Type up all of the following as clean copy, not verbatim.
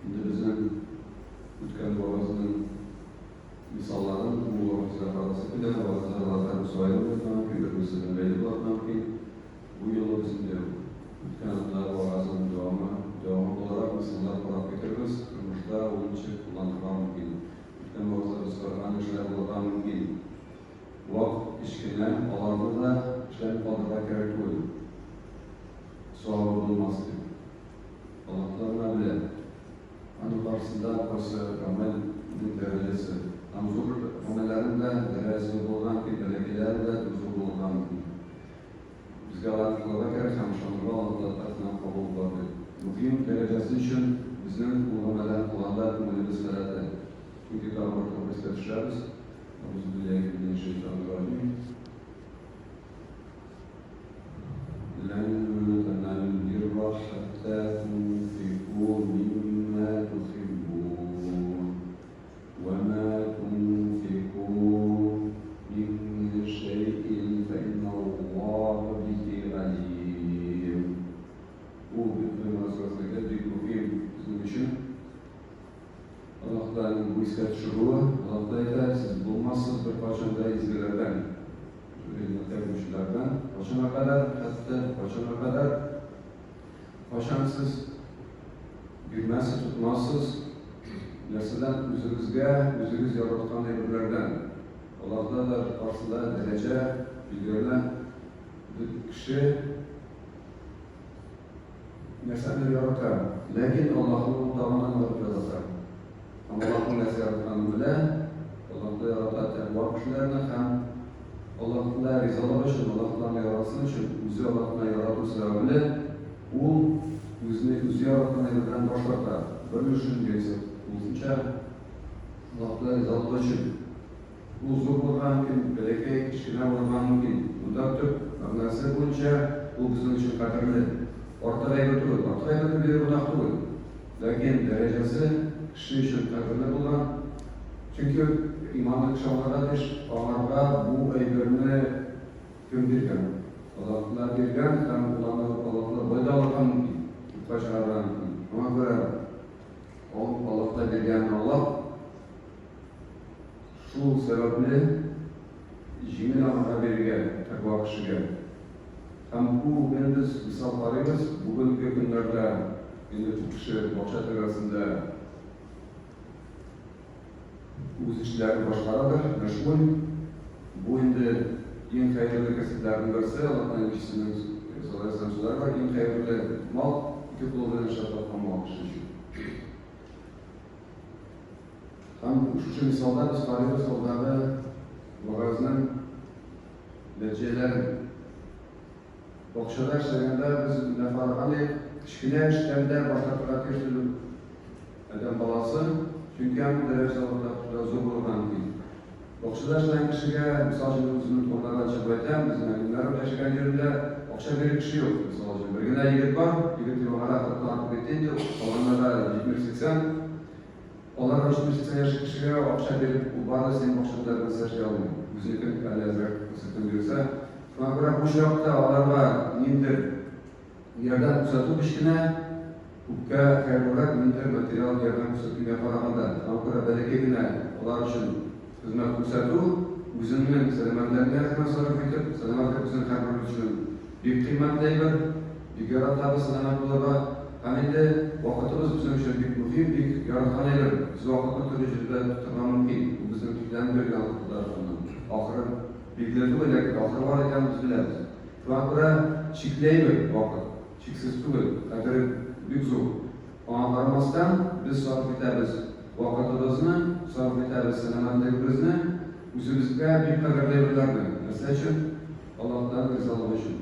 Endi bizning o'tgan boğazının misallarını bu boğazlar arası bir tane boğazlar arasında müsait olmak mümkün, belli olmak mümkün. Bu yolu bizim de o'tgan boğazının devamı olarak misallar olarak getiririz. Turmuşda onun için kullanılmak mümkün. O'tgan boğazlar ısrardan işler bulmak mümkün. Vaqt işkilen alanı da işlerini kaldırmak gerek değil. Sual bulunmazdı. Allah'larına bile hani karşısında koysa amel derecesi. Namzur amellerin de derecesi olan ki delegeler de huzur olan ki. Bizge Allah'larına gerek hamşanlığa Allah'lar tarafından kabul vardı. Muhim derecesi için bizim bu ameller kullanlar kumulimiz verdi. Çünkü kavramı kabul istedişleriz. Euzubillahimineşşeytanirracim. لن تنالوا البر حتى تنفقوا مما تحبون وما تنفقوا من شيء فإن الله به عليم. Bu bir mesajda büyük bir bizim için. Allah'tan bu istek şuuru, Allah'ta siz bulmazsınız bir parçanda izgilerden. Termişlerden, kaçana kadar, kaçansız, bilmezsiz, tutmazsız, nesiden yüzünüz yaratkan emirlerden, Allah'ta da karşısında derece bilgilerinden bir kişi nesini yaratar. Lakin Allah'ın tamamen yaratar. Ama Allah'ın nesini yaratkanı bile, Allah'ta yaratar tekva kişilerine hem Allah'tan rizalar için, Allah'tan yarasın için, bizi Allah'tan yaratırsa öyle, o bizi yaratan elinden başlarsa, böyle düşünceyse, uzunca Allah'tan rizalar için, bu zor olan mümkün, belki kişiler olan mümkün, bunda tüp, anlayası boyunca bu bizim için kaderli. Ortaya götürür, bir budak değil. Lakin derecesi kişi için kaderli olan, çünkü imanlık şahlarıdır, onlara bu eylerini göndergen. Allah'lar bergen, hem Allah'lar boyda alırken mümkün, başarılar mümkün. Ona göre Allah'ta bergen Allah, şu sebeple jimin anına bergen, takva kişiga. Hem bu biz misallarımız bugünkü günlerde, çok kişi Boğaçatı arasında o'z ishlarini boshqaradi, mashg'ul. Bu endi eng xayrli kasblardan birisi, Allohning elchisining so'zlari bor, eng xayrli mol ikki qo'ldan ishlab mol ishlash. Ham shu misolda biz qaraymiz, Allohga boğazning natijalari o'xshada ishlaganda biz nafarqali kichkina ishlarda boshqa turadi adam balasi. Çünkü hem derecede zor olan değil. Okşudaştan kişiye, misal için uzun konulardan çıkmayacağım, bizim elimlerim yaşayan yerinde okşa bir kişi yok. Misal için bir güne yigit var, yigit yollara takip ettiğinde, olanlara 70-80, onlara 70-80 yaşı kişiye okşa bir, bu bazı senin okşalarını seçiyor almıyor. Müzikin kalezek, ısıtın birisi. Şuna göre bu şartta onlara indir, yerden uzatı kişine, Hukka hayrolat minter material yardım ko'rsatuvga qaraganda, xalqaro balakagina ular uchun xizmat ko'rsatuv o'zining salomatligiga xizmat sarf etib, salomatlik o'zini qabul uchun buyuk qiymatli bir yaratadi salomat bo'ladi. Hamda vaqtimiz bizim uchun buyuk muhim, buyuk yaratganlar. Biz vaqtni turli joyda tutgan mumkin. Bu bizning tiklan bergan xudolardan. Oxiri belgiladi va lekin oxiri bor ekanimiz bilamiz. Shunga ko'ra cheklaydi vaqt. Cheksiz tugul. Qadri büyük zor. Ona varmasdan biz sarf etamiz vaqtimizni, sarf etamiz salomatligimizni, o'zimizga bir qadrlaylarni. Misol uchun Allohdan rizoligi uchun.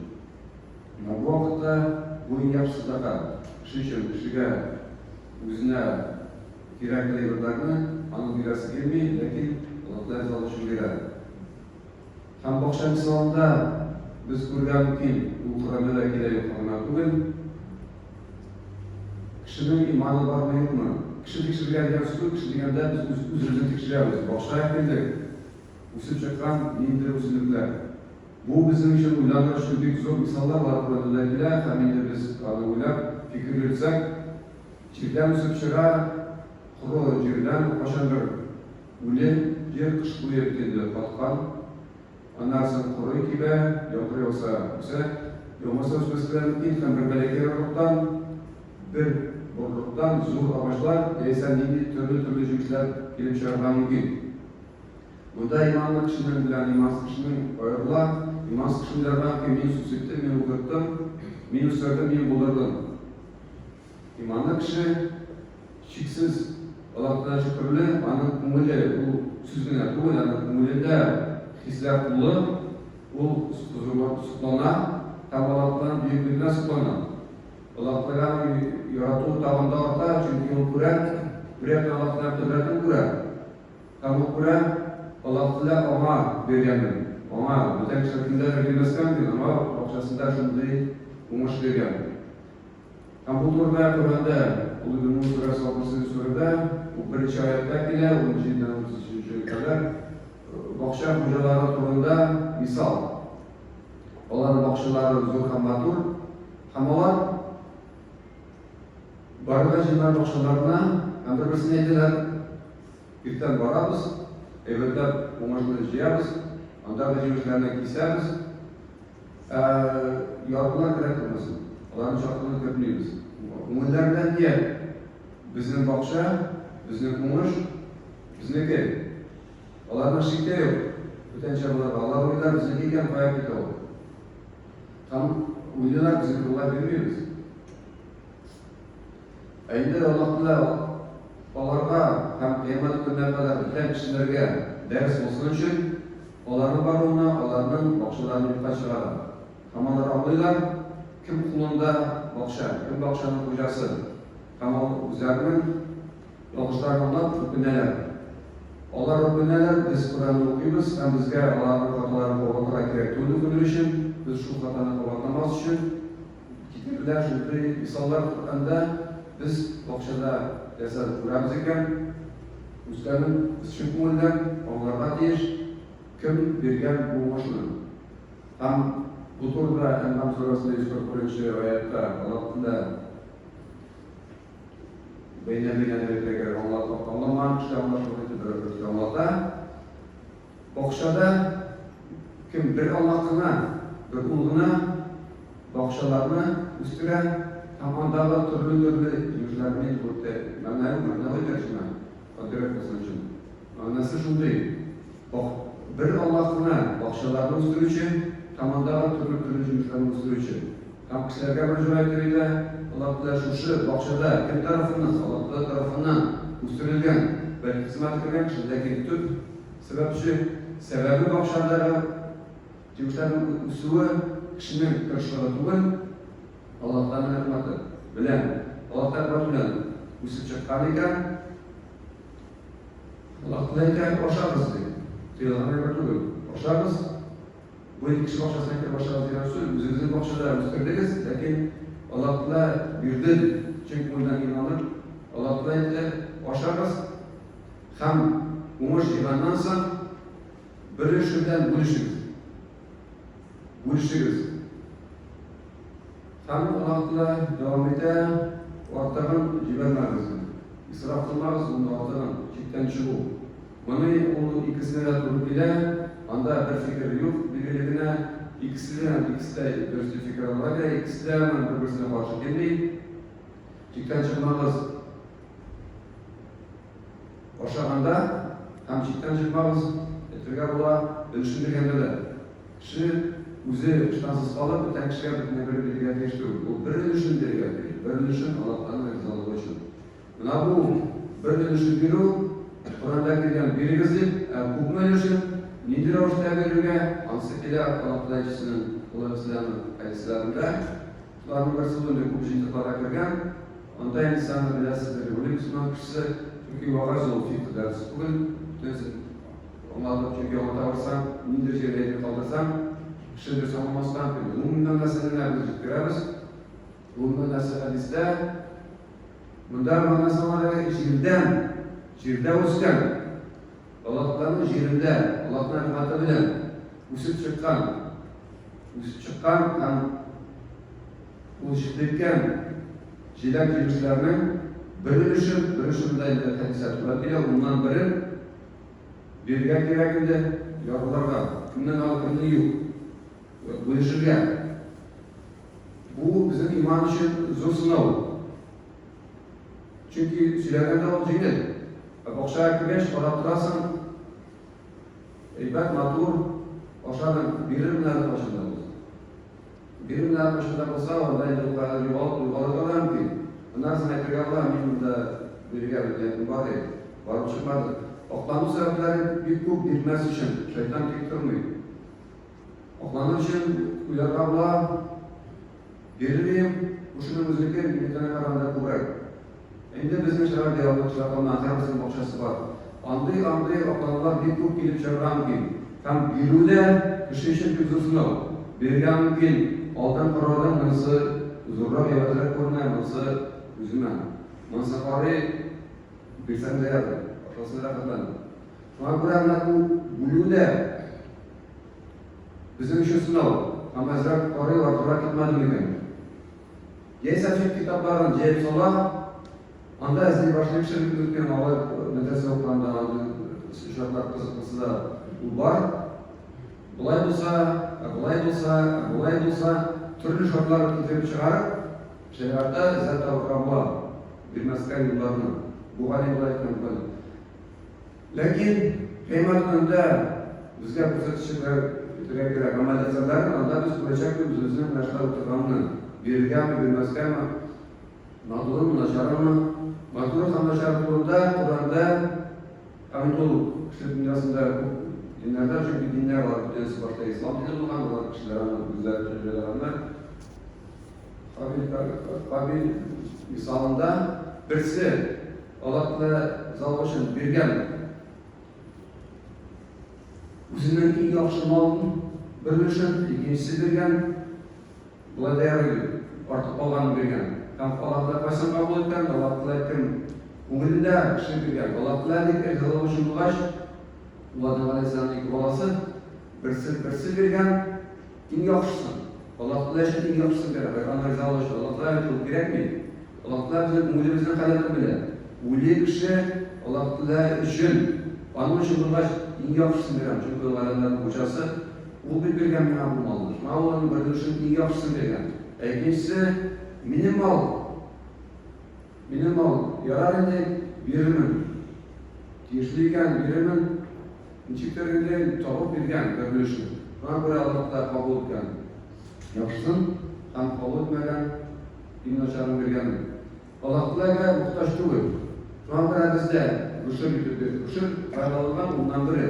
Bu vaqtda bu eng yaxshi sadaqa. Kishi uchun kishiga o'zina keraklilarni aniq berasi kelmaydi, lekin Allohdan rizoligi uchun beradi. Ham boshqa misolda biz ko'rganki, bu Qur'onda keladigan tugul kişinin imanı var mı yok mu? Kişi tekşirgen su, kişi degende biz üzerimizi tekşiremiz. Başka yapıldık. Usul çıkan neyindir usulükler. Bu bizim için uylanır şu büyük zor misallar var. Burada hem de biz uylap fikir yürütsek Çirden üsüp çıra, kuru cirden koşandır. Ule, cer kış buyu etkildi patkan. Ondan sonra kuru gibi, yokru yoksa ise, yoksa üsbesinden ilk bir belekeli ruhtan, bir bolluktan zor amaçlar, değilsen türlü cümleler gelip çıkarman mümkün. Bunda imanlı kişinin bilen imansız kişinin ayırla, imansız kişilerden ki min susipti, min ukuttum, min usardım, min bulurdum. İmanlı kişi şiksiz Allah'tan şükürlü, anın kumuli, bu süzgüne kumuli, anın kumulinde hisler kulu, bu sıklana, tam Allah'tan büyüklüğüne sıklana. Allah'tan yarattığı tavanda orta, çünkü o kuren, Allah'tan kudretin kuren. Tam o kuren, Allah'tan ona vergendir. Ona, bütün şekilde verilmezken ama bakçasında şimdi umaş vergen. Tam bu turda Kur'an'da, Uludumun Suresi 30. surede, bu birinci ayette bile, 10. 13. kadar, bakşa hocaları turunda misal. Onların bakşaları zor hammatur, hamalar, barıda cinler bakşalarına, hem de birisini ediler, birden varabız, evde umaşını ciyabız, onda da cimizlerine kisemiz, yargılar gerek olmasın. Onların şartlarını köpünüyoruz. Umurlardan diye bizim bakşa, bizim umuş, bizniki. Onların şikte yok. Bütün çabalar, Allah uylar bizdeki iken kayak gitti oldu. Tam uylular bizim kolay bilmiyoruz. Eğinde Allah'la onlara hem kıyamet gününe kadar bütün kişilerge ders olsun için onların varlığına, onların bakşalarını birkaç çıkarır. Tamamen anlıyorlar. Kim kulunda bakşa, kim bakşanın hocası, tamam üzerinin yoluşlarından rüküneler. Onlar rüküneler, biz Kur'an'ı okuyuz, hem bizge Allah'ın katalarını kovatlara gerektiğini günür için, biz şu katanı kovatlamaz için, kitabılar, şimdi misallar Kur'an'da biz bakşada dersler kuramız iken, üstlerinin şükmünden, onlardan diyiş, kim birgen bu hoşunu. Tam bu turda En'am surasında 143. ayette Allah'ın beynelliğine tekrar Allah'ın işte Allah'ta bakşada kim bir Allah'ına, bir uluna bakşalarını üstüne tamamda türlü yüzlerini kurdu. Ben ne tercüme? Kadir etmesin için. Nasıl şunu değil. Bir Allah'ına bakşalarını üstüne tamamda türlü cümlelerinin üstüne. Tam kişilerge bir cümletleriyle Allah'ta şu bakşada kim tarafından, Allah tarafından üstünülgen ve hizmet edilen kişilerdeki tüm sebebi bakşalara cümlelerin üstüne kişinin karşıladığı Allah'tan hikmeti bilen, Allah'tan bilen üstü çıkan iken Allah'tan iken başarız diye. Tiyatlarına götürüyor. Başarız. Bu iki kişi bakşasına iken başarız diye söylüyor. Bizim bakşalara üstündeyiz. Lakin Allah'la birdir. Çünkü bundan inanır. Allah'la iken başarız. Hem umuş imandansa bir işinden buluşuruz. Hem Allah'la devam ede ortadan cibermemiz. İsraf kılmaz, bunu ortadan çiftten çıkıyor. Bunu ikisine de durup bile anda bir fikir yok. Birbirine ikisi de gözlü fikir olarak ikisi de birbirine karşı gelmeyi çiftten çıkmamız. O şekilde hem çiftten çıkmamız etkili ola düşündürgende de. Kişi o'zi ishonsiz qolib bitta kishiga bir-biriga tegishtirish bu birinchi deyiladi. Birinchi Allohdan rizolig'i uchun. Mana bu birinchi buyruq Qur'onda kelgan belgisiz hukm uchun nidir ravishda berilgan hansı kelar Allohdan kishinin qo'lasidan qaysilarida ularning bir so'zini ko'pchilik qara kirgan unda insonni bilasizlar o'lik musulmon kishisi chunki va'zul fiqh darsi bugun Allah'ın çünkü ona varsam nidir şeyleri kaldırsam kişidir sanılmazdan biliyor. Bundan meseleler görürüz. Bundan mesele hadiste bundan meseleler şirde uskan Allah'tan şirinde Allah'tan hikmeti bilen usup çıkan hem bu şirdekken jilak cimislerinin Bölüşümde hadisat var. Bir de bundan biri birgen gerekinde yavrularga kimden al kimden yok. Bölüşürgen. Bu bizim iman için zor sınav. Çünkü söylerken de olacak. Okşaya kibeş, kalap durasın. İbad matur, okşadan birimler başında olsun. Birimler başında olsa, orada yuvalık ki. Bunlar sana etkilerler, benim de birge varıp çıkmadı. Oklanma sebepleri bir kub bilmez için, şeytan tektirmiyor. Oklanma için uyarlarla verireyim, kuşunun müzikleri milletine kararında kubrak. Hem de bizim şerat diyalogçılardan nazarımızın okşası var. Andığı oklanlar bir kub gelip çevrem ki, tam birüde kişi için küzüsünü birgen mümkün, aldan karadan nasıl zorla evazarak korunan nasıl üzülmem. Mansafari bir sen de yazdı. Atasını rakatlandı. Şu an Kur'an'da bu bulude bizim için sınav. Ama ezrak karayı var, kurak gitmedi mi? Yesafik kitapların cehil sola, anda ezli başlayıp şirk gözüken hava medrese okulandı, şartlar kısıtlısı da bu var. Kolay bulsa, türlü şartlar getirip çıkarıp, şeriatta izzet avramla bilmezken yıllarını, bu hali bulayken bulayken. Lakin, kıymet önde, bizge fırsatçılar getirek amal etseler, anda biz kuracak ve bizimizin meşgal oturağını birgen mi bilmezken mi, nadılın mı, naşarın mı, Matur Sandaşarı'nda, Kur'an'da amin olup, işte dünyasında dinlerden çünkü dinler var, bir tanesi başta İslam dini olan var, kişiler anlar, güzel tecrübeler anlar. Kabil misalında birisi Allah'la zalbaşın birgen üzerinden iyi yakışmalının bölüşün, ikincisi birgen buna değer ediyor. Artık Allah'ın birgen. Allah'la başsan kabul etken, Allah'la kim umurunda kişi birgen. Allah'la dikkat zalbaşın bulaş Uladın Aleyhisselam'ın iki balası birisi birgen in yakışsın. Allah'la için in yakışsın beraber. Peygamber Zalbaşı Allah'la çok gerekmeyin. Allah'la bizim umulimizden kaynaklı bile. Uli kişi Allah'la için onun için bulaş in yakışsın beraber. Çünkü Allah'ın hocası o bir birgen meyhan bulmalıdır. Mağlu'nun bölüşün in yakışsın birgen. İkincisi minimal yararında birimin tiyişliyken birimin nişiklerinde tavuk birgen bölüşün. Buna göre Allah'ta kabul etken yapsın, hem kabul etmeden dinlaşarın birgen. Allah'ta muhtaç değil. Şu an bir hadiste Rüşür getirdi. Rüşür faydalıdan ondan biri.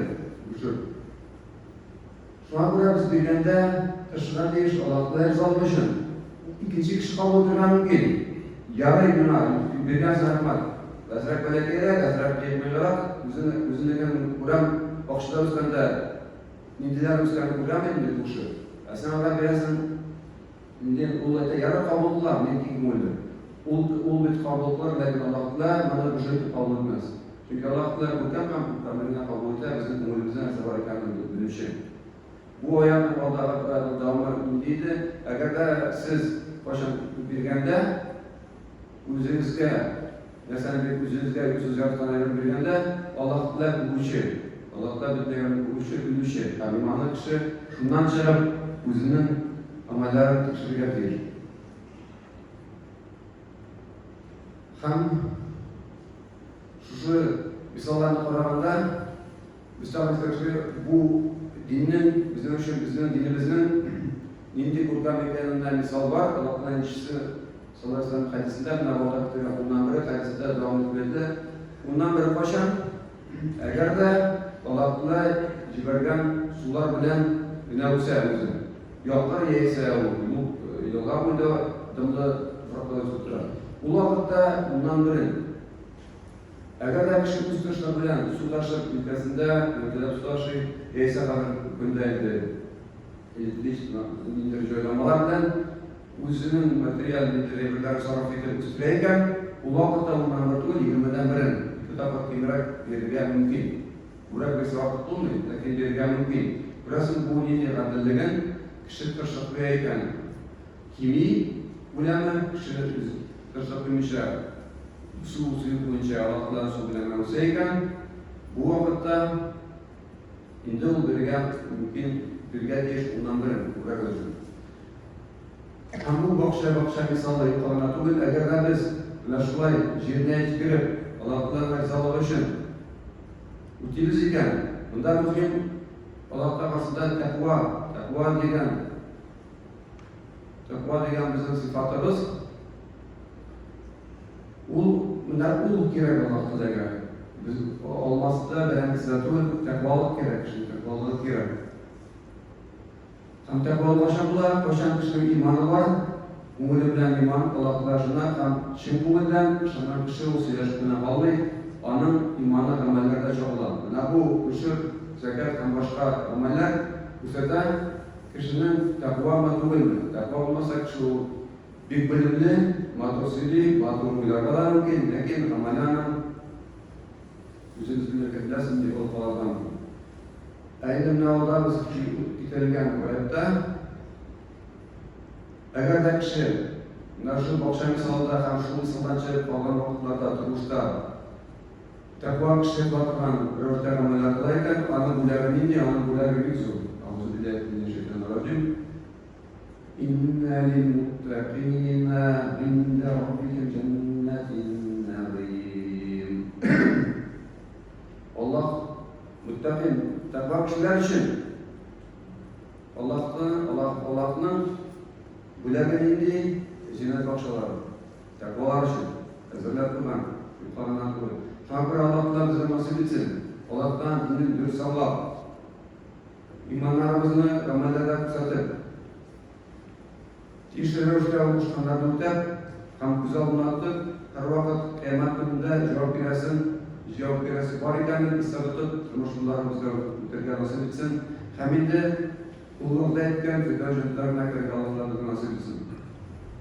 Rüşür. Şu an bir hadis birgende taşıdan deyiş Allah'ta erzalmışın. İkinci kişi kabul etmen mümkün. Yarı günah, birgen sarılmak. Gazrak belediyeler, gazrak yetmeyeler, üzerindeki Kur'an bakışlar üstünde, nindiler üstünde Kur'an edildi kuşu. Sen ona birazdan, ulayda yarı kabullar, mümkün müydü? Ul bit kabullar, lakin Allah'la bana bu şey kabul etmez. Çünkü Allah'la Kur'an kamerine kabul eder, bizim umulimizden sevarken bir şey. Bu ayağın Allah'la devamlı indiydi. Eğer de siz başın birgende, üzerinizde mesela bir üzerinizde yüz yaratan ayrım birgende Allah'la bu şey. Allah'la bu şey. Yani imanlı kişi şundan çıkıp özünün amellerini tekşir edir. Hem şu misallarını kararında Müslüman bu dinin, bizim dinimizin nindi Kur'an mekanından misal var. Allah'ın işçisi sallallahu aleyhi ve sellem hadisinde bundan beri hadisinde devam etmedi. Bundan beri başan eğer de Allah'la cibergen sular bilen binavuse yapıyorsun. Yollar yiyse yollar burada damla farklı tutar. Bu vakitte bundan beri eğer de kişi üstüne bilen sulaşıp ülkesinde ülkede sulaşıp yiyse kadar gündeydi. İndirici bilen özünün materyal bilgileri sarf edip üstleyken bu vakitte ondan bertuğu 20'den birin kitap kimrak vergen mümkün. Burak bir sabit olmuyor, lakin vergen mümkün. Burası bu nini kadırlıgan kişi tırşıklıyken kimi ulama kişi tırşıklı mişler. suyu boyunca Allah'tan su bilen olsa iken bu vakitte indi ol mümkün birge diyeş bundan biri bu arkadaşım. Hem bu bakışa misalda yukarına tugul eğer de biz laşulay jirine etkirip Allah'tan eksalı için utiliz iken bundan bugün Allah'tan karşısında takva degen bizim sıfatımız bunlar gerek Allah'ta da gerek. Biz olmazsa da birincisi takvalık gerek. Takvalık gerek. Hem takvalık başan kişinin imanı var. Umulu bilen iman Allah'ta şuna hem şimpu bilen şuna kişi olsa yaşadığına bağlı onun imanı amellerde çok olan. Bu kişi zekat hem başka ameller bu sefer kişinin takva madhubun. Takva olmasa kişi bir bölümde matosili, uyargalar mungkin, lakin ramadana üzerinde kendisi bir olmadan. Aynı navda biz itelgen ayette eğer de kişi nasıl bakşan misalda hem şu misaldan çıkıp olan vakitlarda duruşta takva kişi batıran örter amellardayken anın bularını yüzü. Auzubillahi İnne lil-muttaqîne inde rabbike cennetin na'îm. Allah muttaqin, takva kişiler için Allah'ın bularını indi cennet bakşaları. Takvalar için hazırlar kılmak, yukarıdan kılmak. Şu an Allah'tan bize nasip etsin. Allah'tan inin dürüst Allah. İmanlarımızı amellerde kısaltıp İşleri ölçüde oluşkanlarını ötep, hem güzel anlattık, her vakit kıyamet gününde cevap veresi var iken istadıtıp, tırmışlarımızda öterken nasip etsin. Hem de ululukta etken, fidâ jönetlerine kadar Allah'tan nasip etsin.